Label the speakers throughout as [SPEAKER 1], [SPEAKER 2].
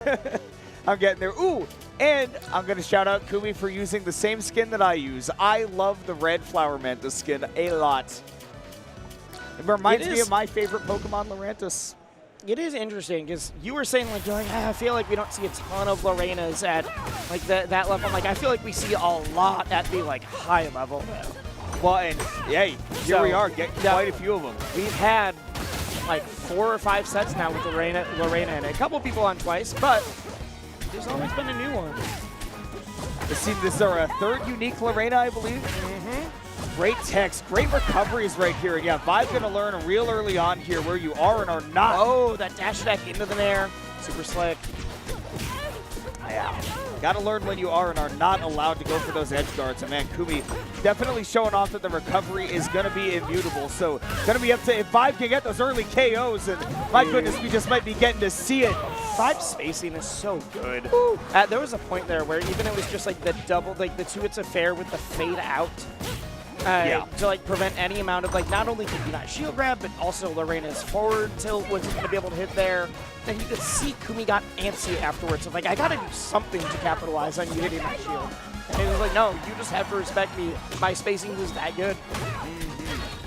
[SPEAKER 1] I'm getting there. Ooh, and I'm going to shout out Kumi for using the same skin that I use. I love the red Flower Manta skin a lot. It reminds me of my favorite Pokemon, Lurantis.
[SPEAKER 2] It is interesting because you were saying like, I feel like we don't see a ton of Lorenas at like that level. I'm like, I feel like we see a lot at the like high level.
[SPEAKER 1] Well, and yeah, here we are, getting quite a few of them.
[SPEAKER 2] We've had like 4 or 5 sets now with Lorena and a couple people on twice, but there's always been a new one.
[SPEAKER 1] This is our third unique Lorena, I believe. Great text, great recoveries right here. Yeah, Vibe going to learn real early on here where you are and are not.
[SPEAKER 2] Oh, that dash attack into the nair. Super slick.
[SPEAKER 1] Yeah. Got to learn when you are and are not allowed to go for those edge guards. And man, Kumi definitely showing off that the recovery is going to be immutable. So going to be up to, if Vibe can get those early KOs, and my goodness, we just might be getting to see it.
[SPEAKER 2] Vibe spacing is so good. There was a point there where even it was just like the double, like the 2 hits of fair with the fade out. To like prevent any amount of like, not only could you not shield grab, but also Lorena's forward tilt wasn't going to be able to hit there. And you could see Kumi got antsy afterwards of like, I got to do something to capitalize on you hitting that shield. And he was like, no, you just have to respect me. My spacing was that good.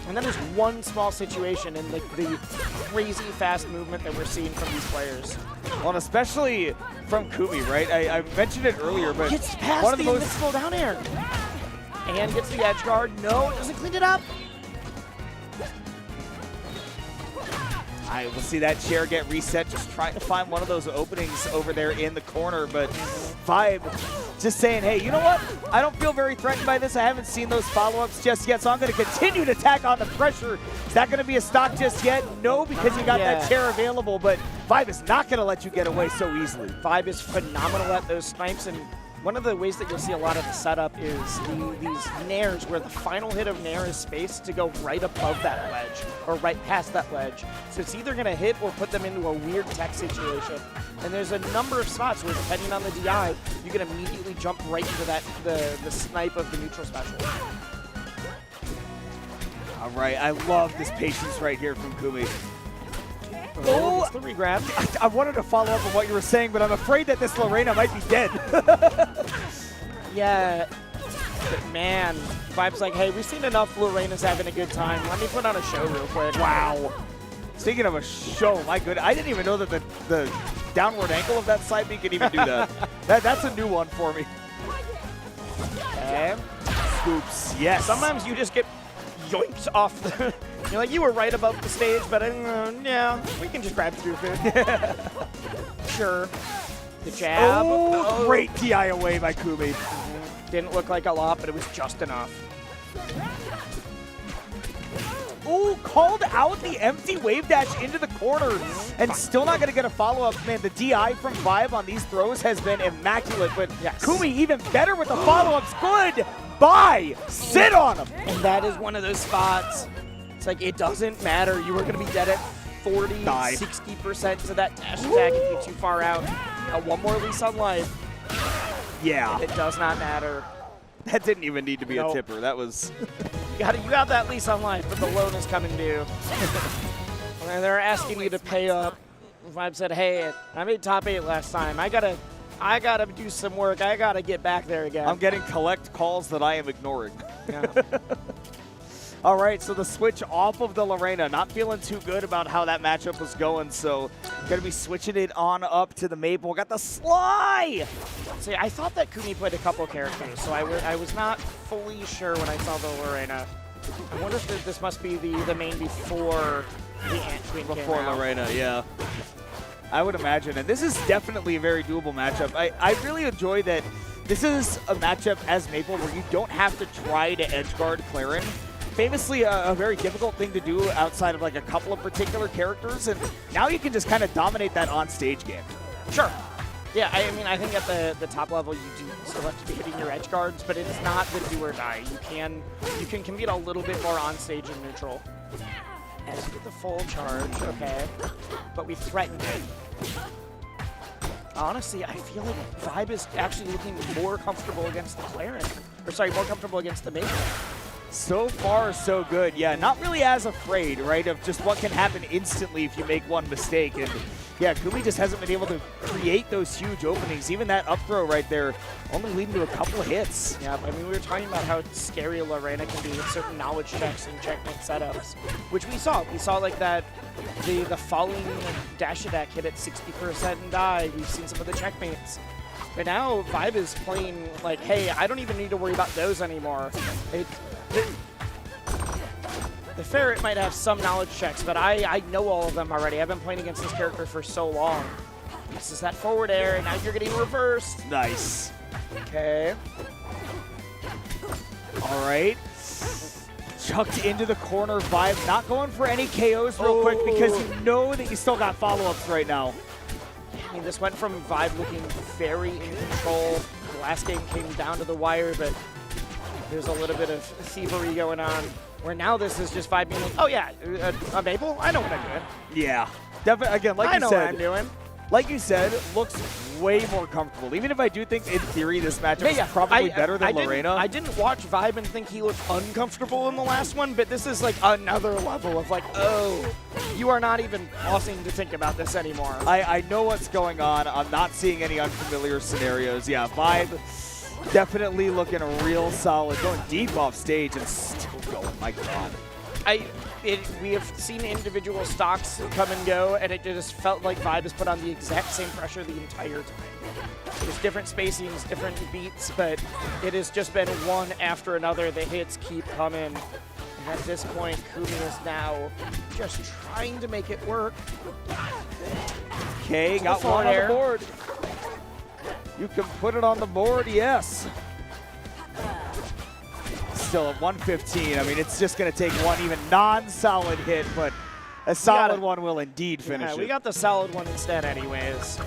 [SPEAKER 2] And then there's one small situation in like the crazy fast movement that we're seeing from these players.
[SPEAKER 1] Well, and especially from Kumi, right? I mentioned it earlier, but
[SPEAKER 2] gets past
[SPEAKER 1] one of the most
[SPEAKER 2] invincible down air. And gets the edge guard. No, it doesn't clean it up.
[SPEAKER 1] I will see that chair get reset, just trying to find one of those openings over there in the corner, but Vibe just saying, hey, you know what? I don't feel very threatened by this. I haven't seen those follow-ups just yet, so I'm going to continue to tack on the pressure. Is that going to be a stock just yet? No, because you got that chair available, but Vibe is not going to let you get away so easily.
[SPEAKER 2] Vibe is phenomenal at those snipes, and one of the ways that you'll see a lot of the setup is these nairs where the final hit of nair is spaced to go right above that ledge or right past that ledge. So it's either going to hit or put them into a weird tech situation. And there's a number of spots where depending on the DI, you can immediately jump right into that the snipe of the neutral special.
[SPEAKER 1] All right, I love this patience right here from Kumi.
[SPEAKER 2] Oh, the regrab.
[SPEAKER 1] I wanted to follow up on what you were saying, but I'm afraid that this Lorena might be dead.
[SPEAKER 2] Yeah, but man, Vibe's like, hey, we've seen enough Lorenas having a good time. Let me put on a show real quick.
[SPEAKER 1] Wow. Speaking of a show, my goodness, I didn't even know that the downward ankle of that side B could even do that. That's a new one for me.
[SPEAKER 2] Okay.
[SPEAKER 1] Scoops, yes.
[SPEAKER 2] Sometimes you just get yoinked off the... You're like, you were right above the stage, but yeah, we can just grab through food. Sure. The jab.
[SPEAKER 1] Oh, great DI away by Kumi.
[SPEAKER 2] Didn't look like a lot, but it was just enough.
[SPEAKER 1] Ooh, called out the empty wave dash into the corner and still not going to get a follow-up. Man, the DI from Vibe on these throws has been immaculate, but Kumi even better with the follow-ups. Good. Bye. Sit on him.
[SPEAKER 2] And that is one of those spots. It's like, it doesn't matter. You were going to be dead at 40, 60% to that dash attack if you're too far out. One more lease on life.
[SPEAKER 1] Yeah.
[SPEAKER 2] It does not matter.
[SPEAKER 1] That didn't even need to be a tipper. That was...
[SPEAKER 2] You have that lease on life, but the loan is coming due. And they're asking you to pay up. Vibe said, hey, I made top 8 last time. I gotta do some work. I gotta get back there again.
[SPEAKER 1] I'm getting collect calls that I am ignoring.
[SPEAKER 2] Yeah.
[SPEAKER 1] All right, so the switch off of the Lorena. Not feeling too good about how that matchup was going, so going to be switching it on up to the Maple. Got the Sly!
[SPEAKER 2] See, I thought that Kumi played a couple characters, so I was not fully sure when I saw the Lorena. I wonder if this must be the main before the Ant Queen
[SPEAKER 1] Before
[SPEAKER 2] came out.
[SPEAKER 1] Lorena, yeah. I would imagine, and this is definitely a very doable matchup. I really enjoy that this is a matchup as Maple where you don't have to try to edge guard Clairen. Famously a very difficult thing to do outside of like a couple of particular characters, and now you can just kind of dominate that on-stage game.
[SPEAKER 2] Sure. Yeah, I mean, I think at the top level you do still have to be hitting your edge guards, but it's not the do or die. You can compete a little bit more on-stage and neutral. As with the full charge, okay, but we threatened it. Honestly, I feel like Vibe is actually looking more comfortable against the Clairen, or sorry, more comfortable against the Maple.
[SPEAKER 1] So far, so good. Yeah, not really as afraid, right, of just what can happen instantly if you make one mistake. And Yeah, Kumi just hasn't been able to create those huge openings. Even that up throw right there only leading to a couple of hits.
[SPEAKER 2] Yeah, I mean, we were talking about how scary Reina can be with certain knowledge checks and checkmate setups, which we saw. We saw like that, the falling dash attack hit at 60% and die. We've seen some of the checkmates. But now Vibe is playing like, hey, I don't even need to worry about those anymore. The Ferret might have some knowledge checks, but I know all of them already. I've been playing against this character for so long. This is that forward air, and now you're getting reversed.
[SPEAKER 1] Nice.
[SPEAKER 2] Okay.
[SPEAKER 1] All right. Chucked into the corner. Vibe not going for any KOs real quick because you know that you still got follow-ups right now.
[SPEAKER 2] I mean, this went from Vibe looking very in control. The last game came down to the wire, but there's a little bit of thievery going on. Where now this is just Vibe being like, oh yeah, a Maple? I know what I'm doing.
[SPEAKER 1] Yeah. Definitely, again, like
[SPEAKER 2] I
[SPEAKER 1] you
[SPEAKER 2] know
[SPEAKER 1] said.
[SPEAKER 2] what I'm doing.
[SPEAKER 1] Like you said, looks way more comfortable. Even if I do think, in theory, this matchup is probably better than Reina.
[SPEAKER 2] I didn't watch Vibe and think he looked uncomfortable in the last one, but this is like another level of like, oh, you are not even pausing to think about this anymore.
[SPEAKER 1] I know what's going on. I'm not seeing any unfamiliar scenarios. Yeah, Vibe definitely looking real solid. Going deep off stage and still going. My God.
[SPEAKER 2] We have seen individual stocks come and go, and it just felt like Vibe has put on the exact same pressure the entire time. There's different spacings, different beats, but it has just been one after another. The hits keep coming. And at this point, Kumi is now just trying to make it work.
[SPEAKER 1] Okay, got one on the board. You can put it on the board, yes. Still at 115. I mean, it's just going to take one even non-solid hit, but a solid one will indeed finish it.
[SPEAKER 2] We got the solid one instead anyways.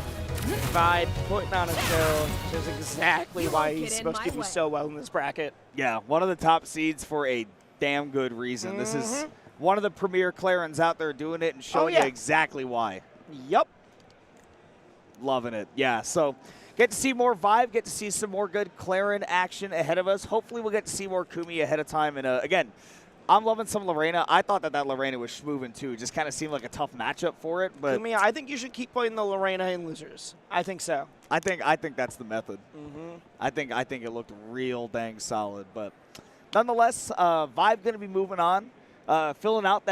[SPEAKER 2] Vibe putting on a show, which is exactly why he's supposed to do so well in this bracket.
[SPEAKER 1] Yeah, one of the top seeds for a damn good reason. This is one of the premier Clairens out there doing it and showing you exactly why.
[SPEAKER 2] Yep.
[SPEAKER 1] Loving it. Yeah, so get to see more Vibe, get to see some more good Clairen action ahead of us. Hopefully we'll get to see more Kumi ahead of time. And again, I'm loving some Reina. I thought that Reina was schmoovin' too. It just kind of seemed like a tough matchup for it. But
[SPEAKER 2] Kumi, I think you should keep playing the Reina in losers. I think so.
[SPEAKER 1] I think that's the method. I think it looked real dang solid. But nonetheless, Vibe going to be moving on, filling out that